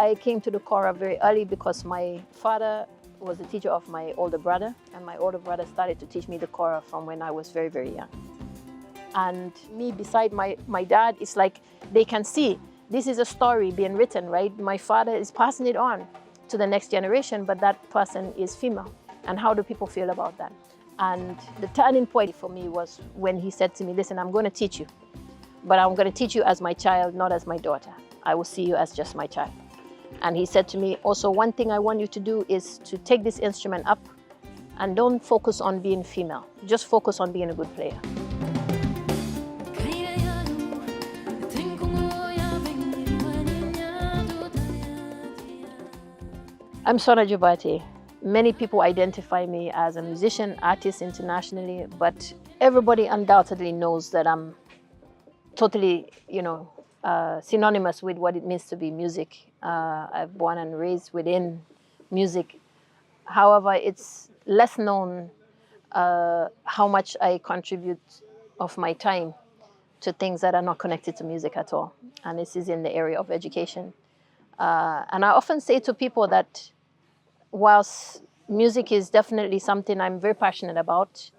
I came to the Kora very early because my father was the teacher of my older brother, and my older brother started to teach me the Kora from when I was very, very young. And me beside my dad, it's like they can see this is a story being written, right? My father is passing it on to the next generation, but that person is female. And how do people feel about that? And the turning point for me was when he said to me, listen, I'm going to teach you, but I'm going to teach you as my child, not as my daughter. I will see you as just my child. And he said to me, also, one thing I want you to do is to take this instrument up and don't focus on being female. Just focus on being a good player. I'm Sona Jobarteh. Many people identify me as a musician, artist internationally, but everybody undoubtedly knows that I'm totally, synonymous with what it means to be music. I've born and raised within music. However, it's less known how much I contribute of my time to things that are not connected to music at all. And this is in the area of education. And I often say to people that whilst music is definitely something I'm very passionate about,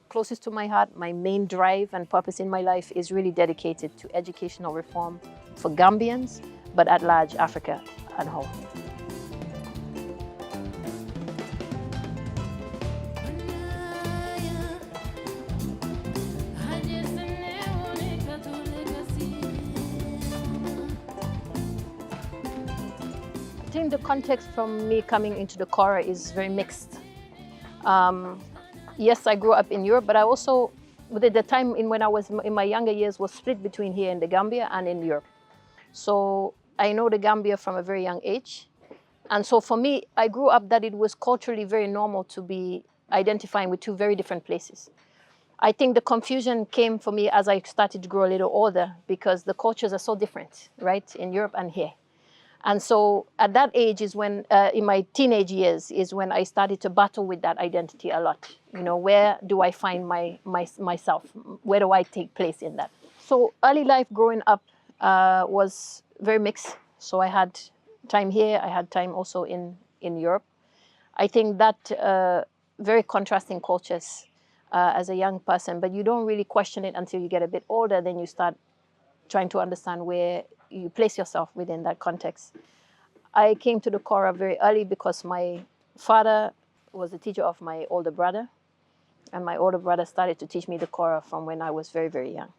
closest to my heart, my main drive and purpose in my life is really dedicated to educational reform for Gambians, but at large, Africa and whole. I think the context from me coming into the Kora is very mixed. Yes, I grew up in Europe, but I also, at the time when I was in my younger years, was split between here in the Gambia and in Europe. So I know the Gambia from a very young age. And so for me, I grew up that it was culturally very normal to be identifying with two very different places. I think the confusion came for me as I started to grow a little older because the cultures are so different, right, in Europe and here. And so at that age is when, in my teenage years, is when I started to battle with that identity a lot. Where do I find myself? Where do I take place in that? So early life growing up was very mixed. So I had time here, I had time also in Europe. I think that very contrasting cultures as a young person, but you don't really question it until you get a bit older, then you start trying to understand where you place yourself within that context. I came to the Kora very early because my father was the teacher of my older brother, and my older brother started to teach me the Kora from when I was very, very young.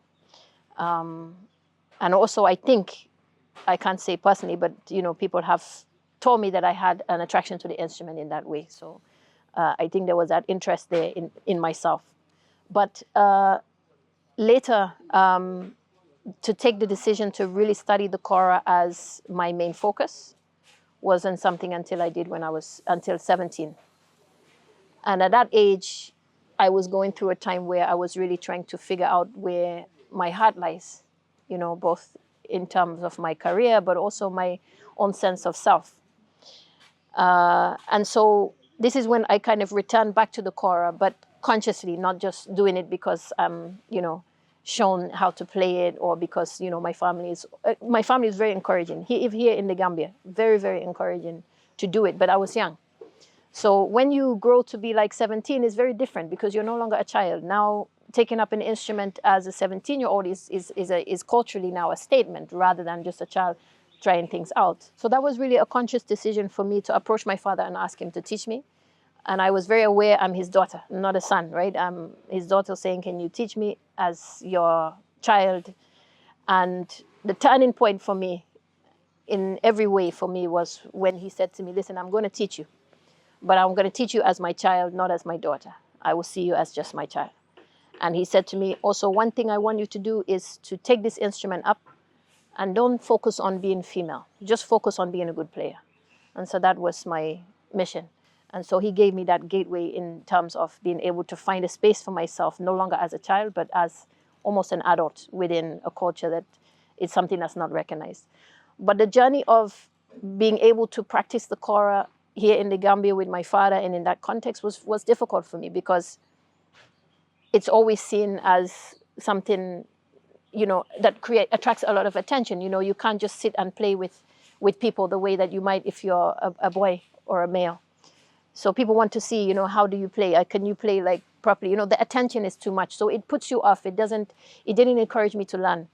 And also, I think, I can't say personally, but people have told me that I had an attraction to the instrument in that way. So I think there was that interest there in myself. But later, to take the decision to really study the Kora as my main focus wasn't something until I did when I was until 17. And at that age, I was going through a time where I was really trying to figure out where my heart lies, both in terms of my career, but also my own sense of self. And so this is when I kind of returned back to the Kora, but consciously, not just doing it because I'm, shown how to play it, or because my family is very encouraging. Here in the Gambia, very, very encouraging to do it. But I was young, so when you grow to be like 17, it's very different because you're no longer a child. Now taking up an instrument as a 17-year-old is culturally now a statement rather than just a child trying things out. So that was really a conscious decision for me to approach my father and ask him to teach me. And I was very aware I'm his daughter, not a son, right? I'm his daughter saying, can you teach me as your child? And the turning point for me, in every way for me, was when he said to me, listen, I'm going to teach you, but I'm going to teach you as my child, not as my daughter. I will see you as just my child. And he said to me, also, one thing I want you to do is to take this instrument up and don't focus on being female. Just focus on being a good player. And so that was my mission. And so he gave me that gateway in terms of being able to find a space for myself, no longer as a child, but as almost an adult within a culture that is something that's not recognized. But the journey of being able to practice the Kora here in the Gambia with my father and in that context was difficult for me because it's always seen as something, that attracts a lot of attention. You can't just sit and play with with people the way that you might if you're a boy or a male. So people want to see, you know, how do you play? Can you play like properly? You know, the attention is too much. So it puts you off. It didn't encourage me to learn.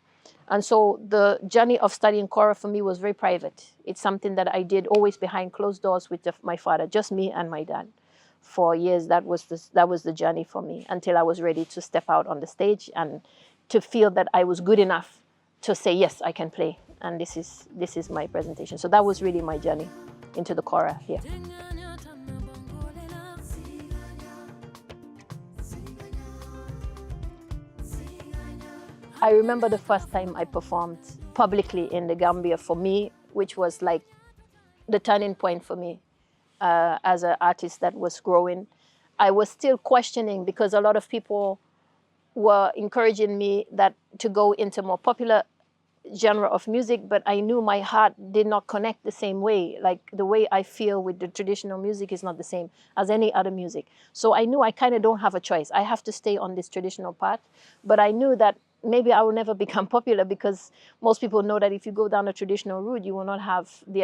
And so the journey of studying Kora for me was very private. It's something that I did always behind closed doors with my father, just me and my dad. For years, that was the journey for me until I was ready to step out on the stage and to feel that I was good enough to say, yes, I can play. And this is my presentation. So that was really my journey into the Kora here. I remember the first time I performed publicly in the Gambia for me, which was like the turning point for me as an artist that was growing. I was still questioning because a lot of people were encouraging me to go into more popular genre of music, but I knew my heart did not connect the same way. Like the way I feel with the traditional music is not the same as any other music. So I knew I kind of don't have a choice. I have to stay on this traditional path, but I knew that maybe I will never become popular because most people know that if you go down a traditional route, you will not have the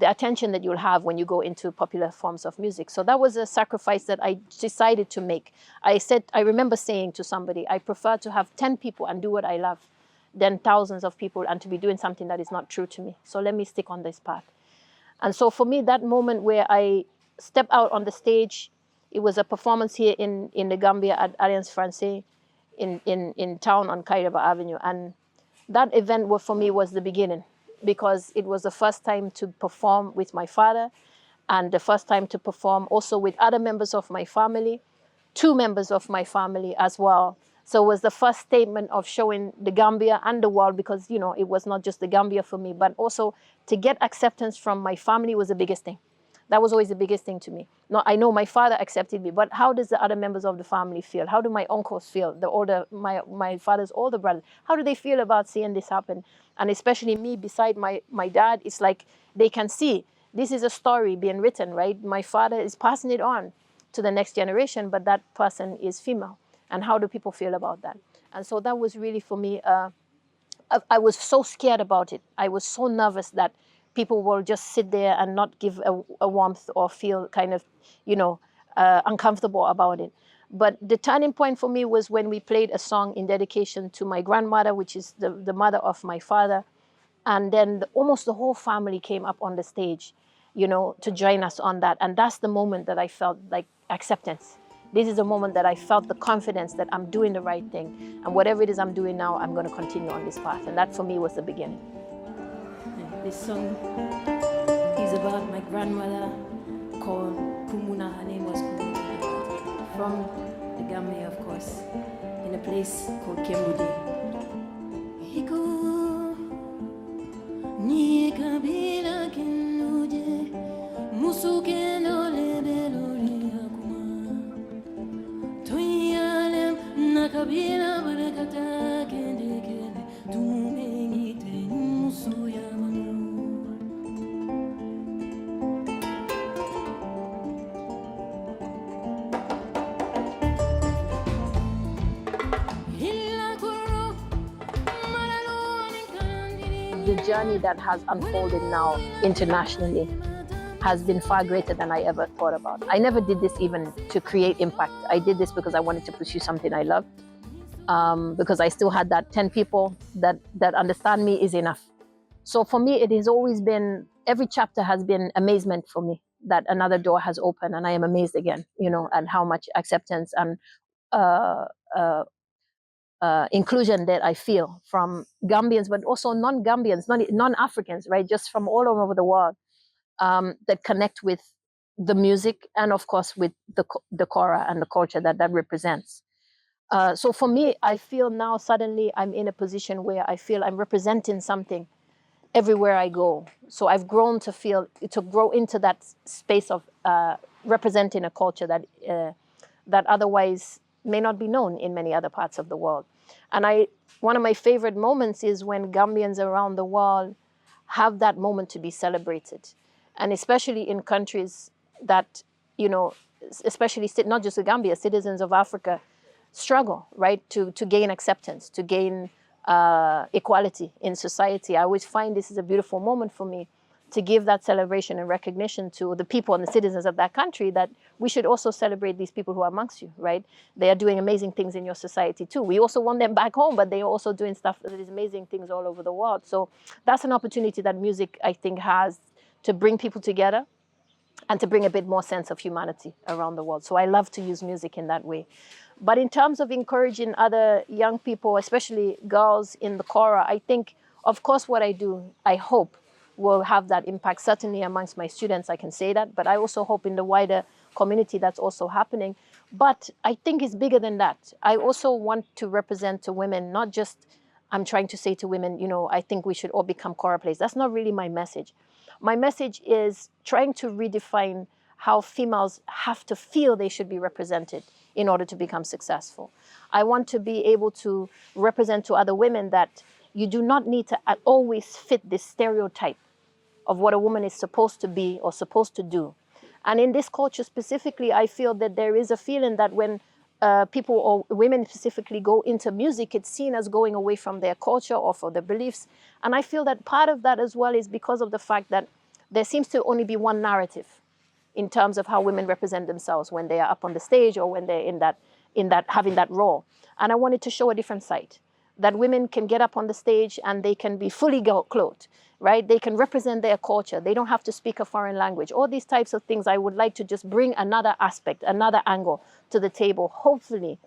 attention that you'll have when you go into popular forms of music. So that was a sacrifice that I decided to make. I remember saying to somebody, I prefer to have 10 people and do what I love than thousands of people and to be doing something that is not true to me. So let me stick on this path. And so for me, that moment where I stepped out on the stage, it was a performance here in the Gambia at Alliance Francaise in town on Kairaba Avenue. And that event for me was the beginning, because it was the first time to perform with my father and the first time to perform also with other members of my family, 2 members of my family as well. So it was the first statement of showing the Gambia and the world, because, you know, it was not just the Gambia for me, but also to get acceptance from my family was the biggest thing. That was always the biggest thing to me. No, I know my father accepted me, but how does the other members of the family feel? How do my uncles feel? My father's older brothers, how do they feel about seeing this happen? And especially me beside my dad, it's like they can see this is a story being written, right? My father is passing it on to the next generation, but that person is female. And how do people feel about that? And so that was really for me, I was so scared about it. I was so nervous that people will just sit there and not give a warmth or feel kind of, you know, uncomfortable about it. But the turning point for me was when we played a song in dedication to my grandmother, which is the mother of my father. And then almost the whole family came up on the stage, you know, to join us on that. And that's the moment that I felt like acceptance. This is the moment that I felt the confidence that I'm doing the right thing. And whatever it is I'm doing now, I'm going to continue on this path. And that for me was the beginning. This song is about my grandmother called Kumuna. Her name was Kumuna. From the Gambia, of course, in a place called Kembudi. The journey that has unfolded now internationally has been far greater than I ever thought about. I never did this even to create impact. I did this because I wanted to pursue something I loved, because I still had that 10 people that understand me is enough. So for me, it has always been, every chapter has been amazement for me, that another door has opened and I am amazed again, you know, and how much acceptance and inclusion that I feel from Gambians, but also non-Gambians, non-Africans, right? Just from all over the world, that connect with the music and of course with the Kora and the culture that represents. So for me, I feel now suddenly I'm in a position where I feel I'm representing something everywhere I go. So I've grown to grow into that space of representing a culture that otherwise may not be known in many other parts of the world. And one of my favorite moments is when Gambians around the world have that moment to be celebrated. And especially in countries that, you know, especially not just the Gambia, citizens of Africa struggle, right, to gain acceptance, to gain equality in society. I always find this is a beautiful moment for me to give that celebration and recognition to the people and the citizens of that country, that we should also celebrate these people who are amongst you, right? They are doing amazing things in your society too. We also want them back home, but they are also doing stuff that is amazing things all over the world. So that's an opportunity that music, I think, has to bring people together and to bring a bit more sense of humanity around the world. So I love to use music in that way. But in terms of encouraging other young people, especially girls in the Kora, I think, of course, what I do, I hope will have that impact. Certainly amongst my students, I can say that, but I also hope in the wider community that's also happening. But I think it's bigger than that. I also want to represent to women, not just I'm trying to say to women, you know, I think we should all become Kora players. That's not really my message. My message is trying to redefine how females have to feel they should be represented in order to become successful. I want to be able to represent to other women that you do not need to always fit this stereotype of what a woman is supposed to be or supposed to do. And in this culture specifically, I feel that there is a feeling that when people or women specifically go into music, it's seen as going away from their culture or for their beliefs. And I feel that part of that as well is because of the fact that there seems to only be one narrative in terms of how women represent themselves when they are up on the stage or when they're in that having that role. And I wanted to show a different side, that women can get up on the stage and they can be fully clothed, right? They can represent their culture. They don't have to speak a foreign language. All these types of things, I would like to just bring another aspect, another angle to the table, hopefully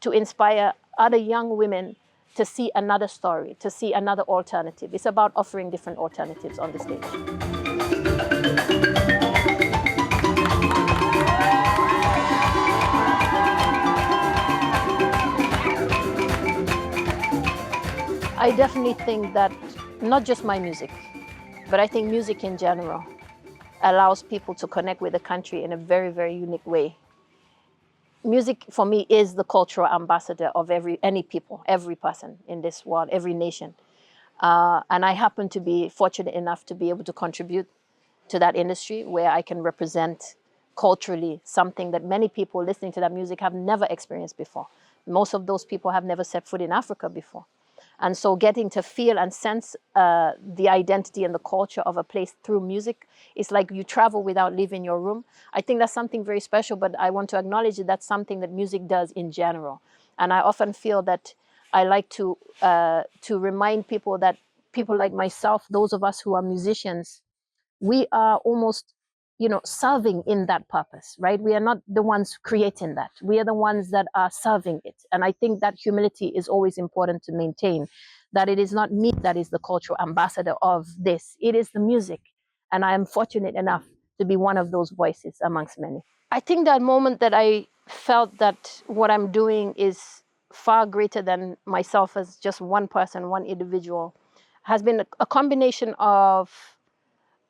to inspire other young women to see another story, to see another alternative. It's about offering different alternatives on the stage. I definitely think that not just my music, but I think music in general allows people to connect with the country in a very, very unique way. Music for me is the cultural ambassador of any people, every person in this world, every nation. And I happen to be fortunate enough to be able to contribute to that industry where I can represent culturally something that many people listening to that music have never experienced before. Most of those people have never set foot in Africa before. And so getting to feel and sense the identity and the culture of a place through music is like you travel without leaving your room. I think that's something very special, but I want to acknowledge that that's something that music does in general. And I often feel that I like to remind people that people like myself, those of us who are musicians, we are almost, you know, serving in that purpose, right? We are not the ones creating that. We are the ones that are serving it. And I think that humility is always important to maintain, that it is not me that is the cultural ambassador of this. It is the music. And I am fortunate enough to be one of those voices amongst many. I think that moment that I felt that what I'm doing is far greater than myself as just one person, one individual, has been a combination of,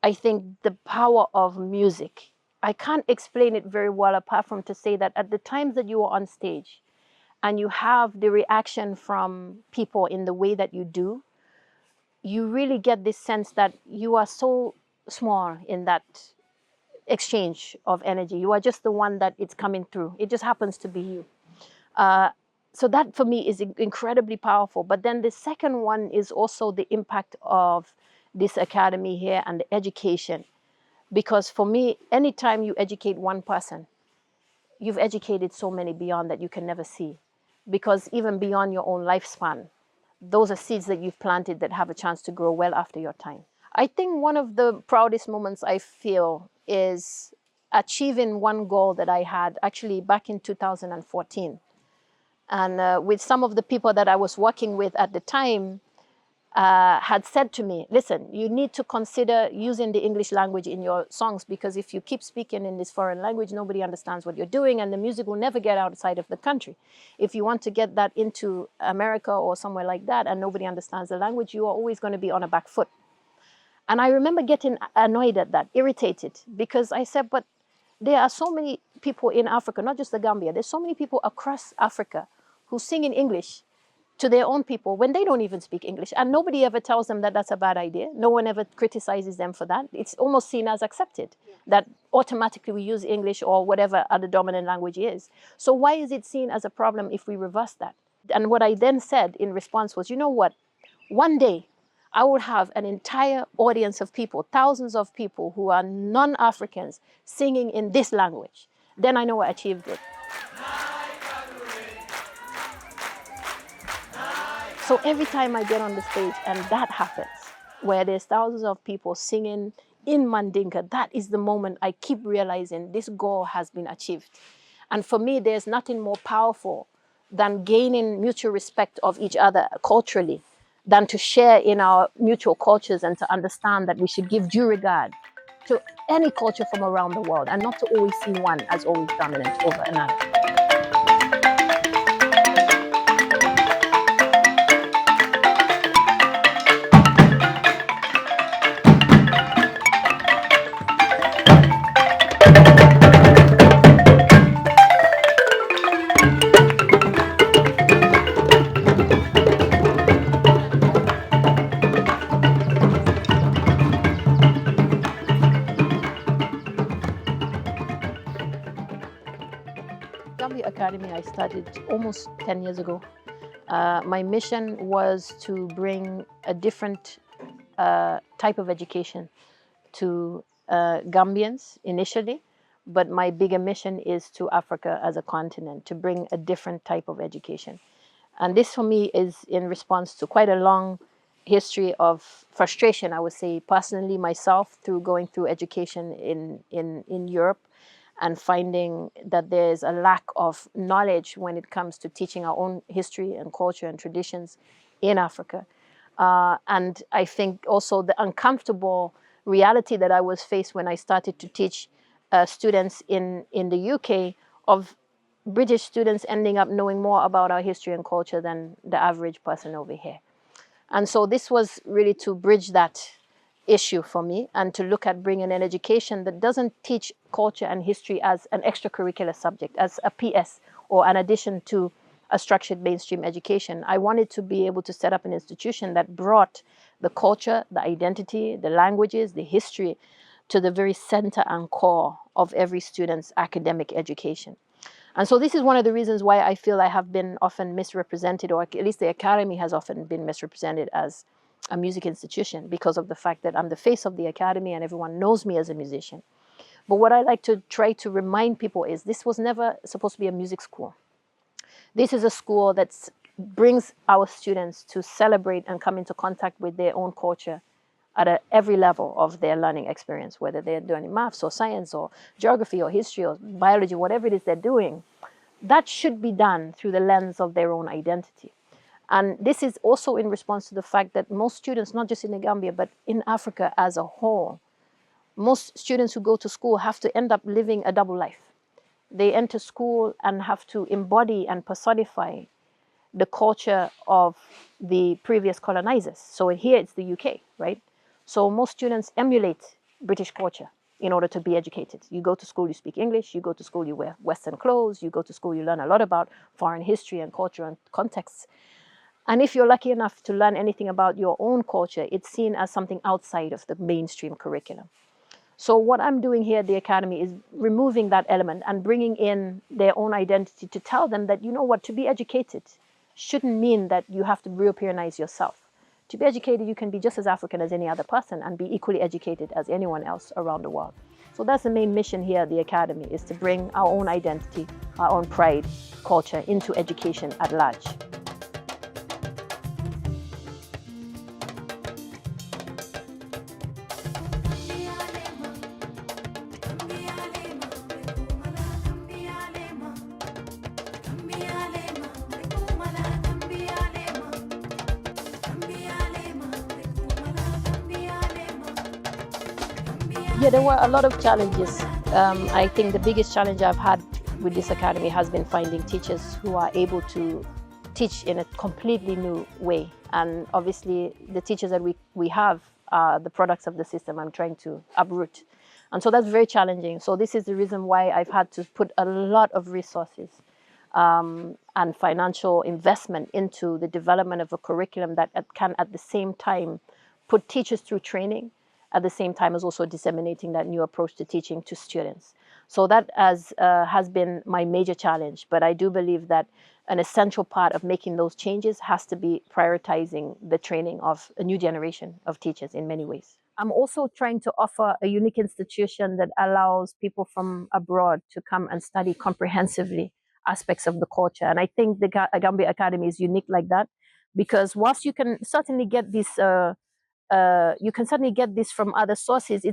I think, the power of music. I can't explain it very well apart from to say that at the times that you are on stage and you have the reaction from people in the way that you do, you really get this sense that you are so small in that exchange of energy. You are just the one that it's coming through. It just happens to be you. So that for me is incredibly powerful. But then the second one is also the impact of this academy here and the education. Because for me, anytime you educate one person, you've educated so many beyond that you can never see. Because even beyond your own lifespan, those are seeds that you've planted that have a chance to grow well after your time. I think one of the proudest moments I feel is achieving one goal that I had actually back in 2014. And with some of the people that I was working with at the time, had said to me, listen, you need to consider using the English language in your songs, because if you keep speaking in this foreign language, nobody understands what you're doing and the music will never get outside of the country. If you want to get that into America or somewhere like that and nobody understands the language, you are always going to be on a back foot. And I remember getting annoyed at that, irritated, because I said, but there are so many people in Africa, not just the Gambia, there's so many people across Africa who sing in English to their own people when they don't even speak English. And nobody ever tells them that that's a bad idea. No one ever criticizes them for that. It's almost seen as accepted, that automatically we use English or whatever other dominant language is. So why is it seen as a problem if we reverse that? And what I then said in response was, you know what? One day I will have an entire audience of people, thousands of people who are non-Africans singing in this language. Then I know I achieved it. So every time I get on the stage and that happens, where there's thousands of people singing in Mandinka, that is the moment I keep realizing this goal has been achieved. And for me, there's nothing more powerful than gaining mutual respect of each other culturally, than to share in our mutual cultures and to understand that we should give due regard to any culture from around the world and not to always see one as always dominant over another. Gambia Academy I started almost 10 years ago. My mission was to bring a different type of education to Gambians initially, but my bigger mission is to Africa as a continent, to bring a different type of education. And this for me is in response to quite a long history of frustration, I would say, personally myself, through going through education in Europe and finding that there's a lack of knowledge when it comes to teaching our own history and culture and traditions in Africa. And I think also the uncomfortable reality that I was faced when I started to teach students in the UK of British students ending up knowing more about our history and culture than the average person over here. And so this was really to bridge that issue for me and to look at bringing an education that doesn't teach culture and history as an extracurricular subject, as a PS or an addition to a structured mainstream education. I wanted to be able to set up an institution that brought the culture, the identity, the languages, the history to the very center and core of every student's academic education. And so this is one of the reasons why I feel I have been often misrepresented, or at least the Academy has often been misrepresented as a music institution, because of the fact that I'm the face of the Academy and everyone knows me as a musician. But what I like to try to remind people is this was never supposed to be a music school. This is a school that brings our students to celebrate and come into contact with their own culture at every level of their learning experience, whether they're doing maths or science or geography or history or biology, whatever it is they're doing. That should be done through the lens of their own identity. And this is also in response to the fact that most students, not just in the Gambia, but in Africa as a whole, most students who go to school have to end up living a double life. They enter school and have to embody and personify the culture of the previous colonizers. So here it's the UK, right? So most students emulate British culture in order to be educated. You go to school, you speak English. You go to school, you wear Western clothes. You go to school, you learn a lot about foreign history and culture and contexts. And if you're lucky enough to learn anything about your own culture, it's seen as something outside of the mainstream curriculum. So what I'm doing here at the Academy is removing that element and bringing in their own identity to tell them that, you know what, to be educated shouldn't mean that you have to Europeanize yourself. To be educated, you can be just as African as any other person and be equally educated as anyone else around the world. So that's the main mission here at the Academy, is to bring our own identity, our own pride, culture into education at large. Yeah, there were a lot of challenges. I think the biggest challenge I've had with this academy has been finding teachers who are able to teach in a completely new way. And obviously, the teachers that we have are the products of the system I'm trying to uproot. And so that's very challenging. So this is the reason why I've had to put a lot of resources and financial investment into the development of a curriculum that can at the same time put teachers through training, at the same time as also disseminating that new approach to teaching to students. So that has been my major challenge. But I do believe that an essential part of making those changes has to be prioritizing the training of a new generation of teachers in many ways. I'm also trying to offer a unique institution that allows people from abroad to come and study comprehensively aspects of the culture. And I think the Gambia Academy is unique like that, because whilst you can certainly get this from other sources.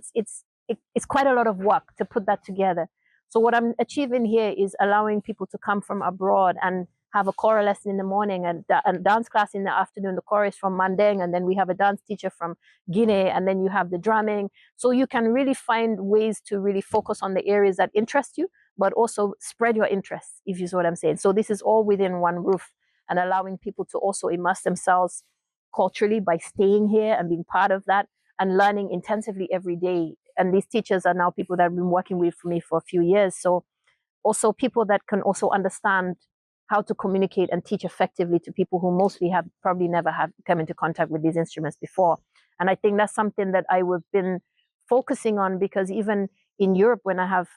It's quite a lot of work to put that together. So what I'm achieving here is allowing people to come from abroad and have a Kora lesson in the morning and a dance class in the afternoon. The Kora is from Mandeng, and then we have a dance teacher from Guinea, and then you have the drumming. So you can really find ways to really focus on the areas that interest you, but also spread your interests, if you see what I'm saying. So this is all within one roof, and allowing people to also immerse themselves culturally by staying here and being part of that and learning intensively every day. And these teachers are now people that have been working with me for a few years. So also people that can also understand how to communicate and teach effectively to people who mostly have probably never have come into contact with these instruments before. And I think that's something that I have been focusing on, because even in Europe, when I have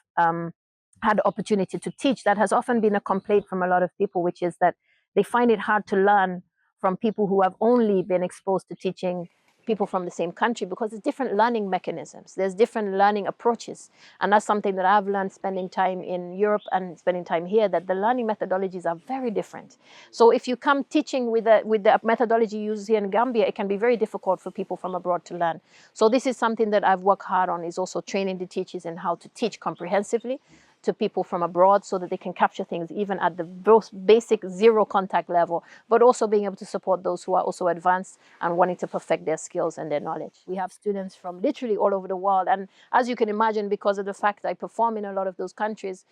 had the opportunity to teach, that has often been a complaint from a lot of people, which is that they find it hard to learn from people who have only been exposed to teaching people from the same country, because there's different learning mechanisms, there's different learning approaches. And that's something that I've learned spending time in Europe and spending time here, that the learning methodologies are very different. So if you come teaching with the methodology used here in Gambia, it can be very difficult for people from abroad to learn. So this is something that I've worked hard on, is also training the teachers in how to teach comprehensively to people from abroad, so that they can capture things even at the most basic zero contact level, but also being able to support those who are also advanced and wanting to perfect their skills and their knowledge. We have students from literally all over the world. And as you can imagine, because of the fact that I perform in a lot of those countries,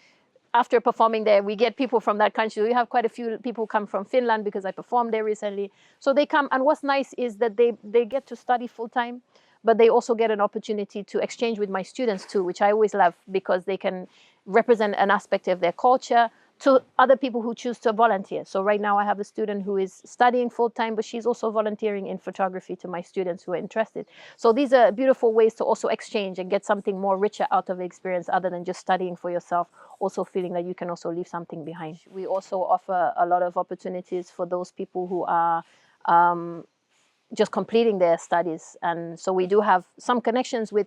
after performing there, we get people from that country. We have quite a few people come from Finland because I performed there recently. So they come, and what's nice is that they get to study full time, but they also get an opportunity to exchange with my students too, which I always love, because they can represent an aspect of their culture to other people who choose to volunteer. So right now I have a student who is studying full-time, but she's also volunteering in photography to my students who are interested. So these are beautiful ways to also exchange and get something more richer out of the experience, other than just studying for yourself, also feeling that you can also leave something behind. We also offer a lot of opportunities for those people who are just completing their studies. And so we do have some connections with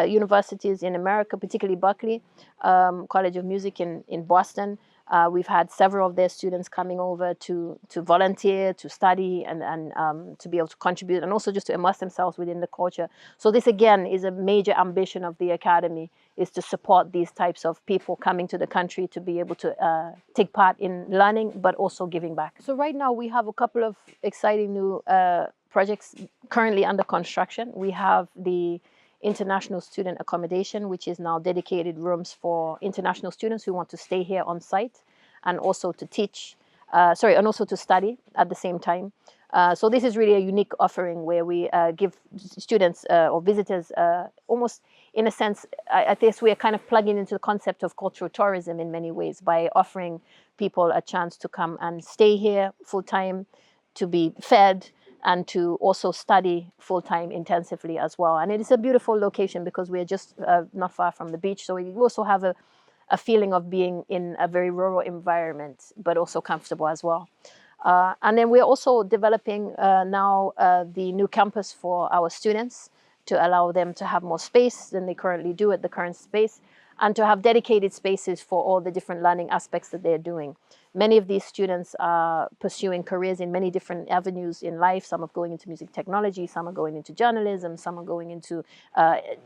universities in America, particularly Berkeley, College of Music in Boston. We've had several of their students coming over to volunteer, to study, and to be able to contribute, and also just to immerse themselves within the culture. So this, again, is a major ambition of the Academy, is to support these types of people coming to the country to be able to take part in learning, but also giving back. So right now we have a couple of exciting new projects currently under construction. We have the international student accommodation, which is now dedicated rooms for international students who want to stay here on site, and also to teach, and also to study at the same time. So this is really a unique offering where we give students or visitors almost, in a sense, I guess we are kind of plugging into the concept of cultural tourism in many ways, by offering people a chance to come and stay here full time, to be fed, and to also study full-time intensively as well. And it is a beautiful location because we're just not far from the beach. So we also have a feeling of being in a very rural environment, but also comfortable as well. And then we're also developing now the new campus for our students, to allow them to have more space than they currently do at the current space, and to have dedicated spaces for all the different learning aspects that they're doing. Many of these students are pursuing careers in many different avenues in life. Some are going into music technology, some are going into journalism, some are going into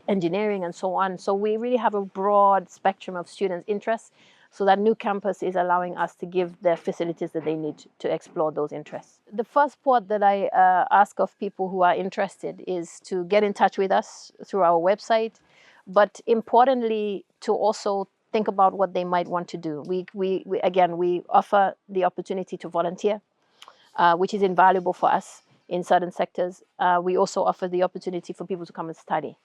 engineering, and so on. So we really have a broad spectrum of students' interests. So that new campus is allowing us to give the facilities that they need to explore those interests. The first part that I ask of people who are interested is to get in touch with us through our website, but importantly, to also think about what they might want to do. We offer the opportunity to volunteer, which is invaluable for us in certain sectors. We also offer the opportunity for people to come and study.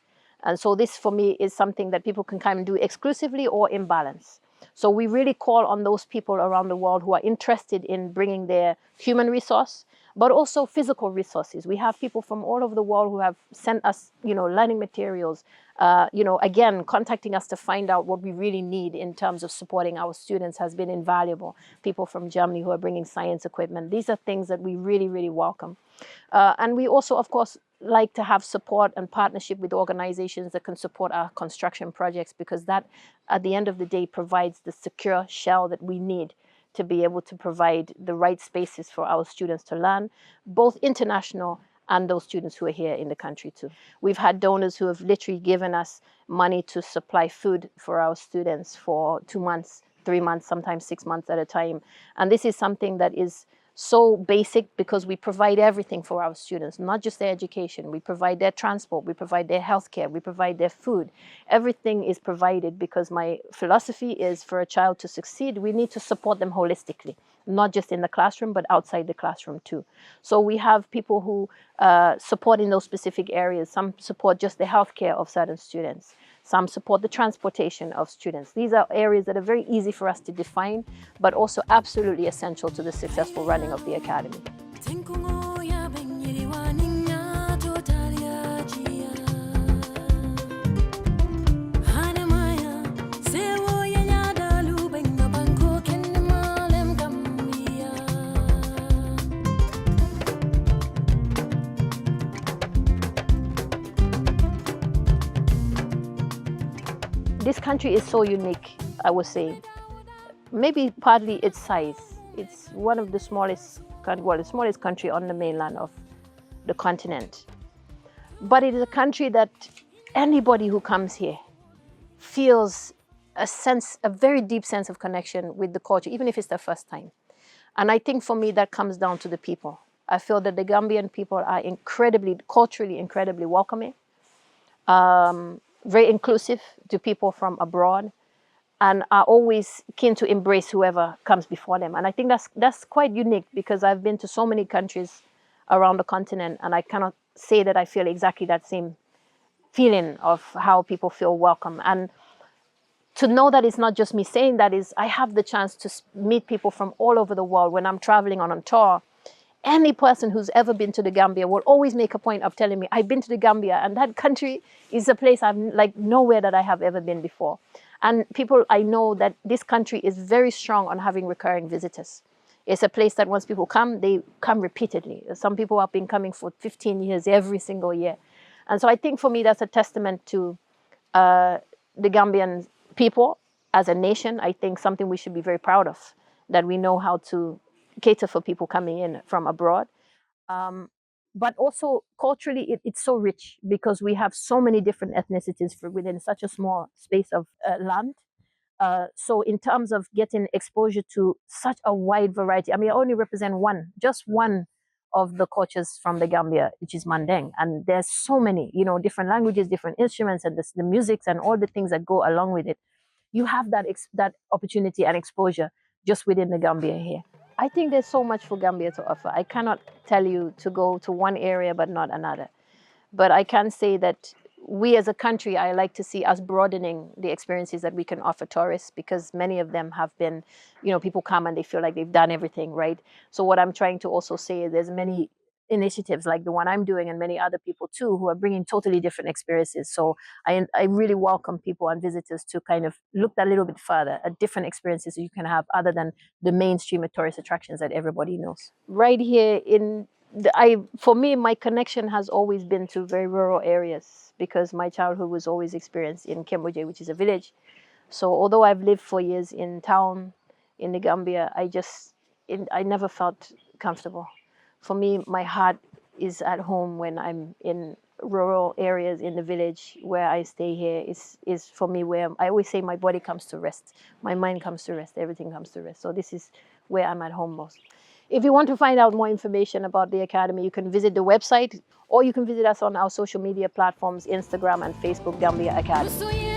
And so this, for me, is something that people can come and do exclusively or in balance. So we really call on those people around the world who are interested in bringing their human resource, but also physical resources. We have people from all over the world who have sent us, learning materials, again, contacting us to find out what we really need in terms of supporting our students has been invaluable. People from Germany who are bringing science equipment. These are things that we really, really welcome. And we also, of course, like to have support and partnership with organizations that can support our construction projects, because that, at the end of the day, provides the secure shell that we need to be able to provide the right spaces for our students to learn, both international and those students who are here in the country too. We've had donors who have literally given us money to supply food for our students for 2 months, 3 months, sometimes 6 months at a time. And this is something that is so basic, because we provide everything for our students, not just their education. We provide their transport, we provide their healthcare, we provide their food. Everything is provided, because my philosophy is, for a child to succeed, we need to support them holistically, not just in the classroom, but outside the classroom too. So we have people who support in those specific areas. Some support just the healthcare of certain students. Some support the transportation of students. These are areas that are very easy for us to define, but also absolutely essential to the successful running of the academy. This country is so unique, I would say. Maybe partly its size. It's one of the smallest, the smallest country on the mainland of the continent. But it is a country that anybody who comes here feels a very deep sense of connection with the culture, even if it's their first time. And I think for me, that comes down to the people. I feel that the Gambian people are culturally incredibly welcoming. Very inclusive to people from abroad, and are always keen to embrace whoever comes before them. And I think that's quite unique, because I've been to so many countries around the continent, and I cannot say that I feel exactly that same feeling of how people feel welcome. And to know that it's not just me saying that, is I have the chance to meet people from all over the world when I'm traveling on a tour. Any person who's ever been to the Gambia will always make a point of telling me, I've been to the Gambia, and that country is a place I'm like nowhere that I have ever been before. And people, I know that this country is very strong on having recurring visitors. It's a place that once people come, they come repeatedly. Some people have been coming for 15 years every single year. And so I think for me, that's a testament to the Gambian people as a nation. I think something we should be very proud of, that we know how to cater for people coming in from abroad. But also culturally, it's so rich, because we have so many different ethnicities within such a small space of land. So in terms of getting exposure to such a wide variety, I mean, I only represent just one of the cultures from the Gambia, which is Mandeng. And there's so many, different languages, different instruments, and the musics and all the things that go along with it. You have that opportunity and exposure just within the Gambia here. I think there's so much for Gambia to offer. I cannot tell you to go to one area but not another. But I can say that we as a country, I like to see us broadening the experiences that we can offer tourists, because many of them have been, people come and they feel like they've done everything, right? So what I'm trying to also say is there's many initiatives like the one I'm doing, and many other people too, who are bringing totally different experiences. So I really welcome people and visitors to kind of look a little bit further at different experiences you can have other than the mainstream of tourist attractions that everybody knows. Right here for me, my connection has always been to very rural areas, because my childhood was always experienced in Kemboje, which is a village. So although I've lived for years in town in the Gambia, I never felt comfortable. For me, my heart is at home when I'm in rural areas in the village. Where I stay here is for me where I always say my body comes to rest, my mind comes to rest, everything comes to rest. So this is where I'm at home most. If you want to find out more information about the Academy, you can visit the website, or you can visit us on our social media platforms, Instagram and Facebook, Gambia Academy.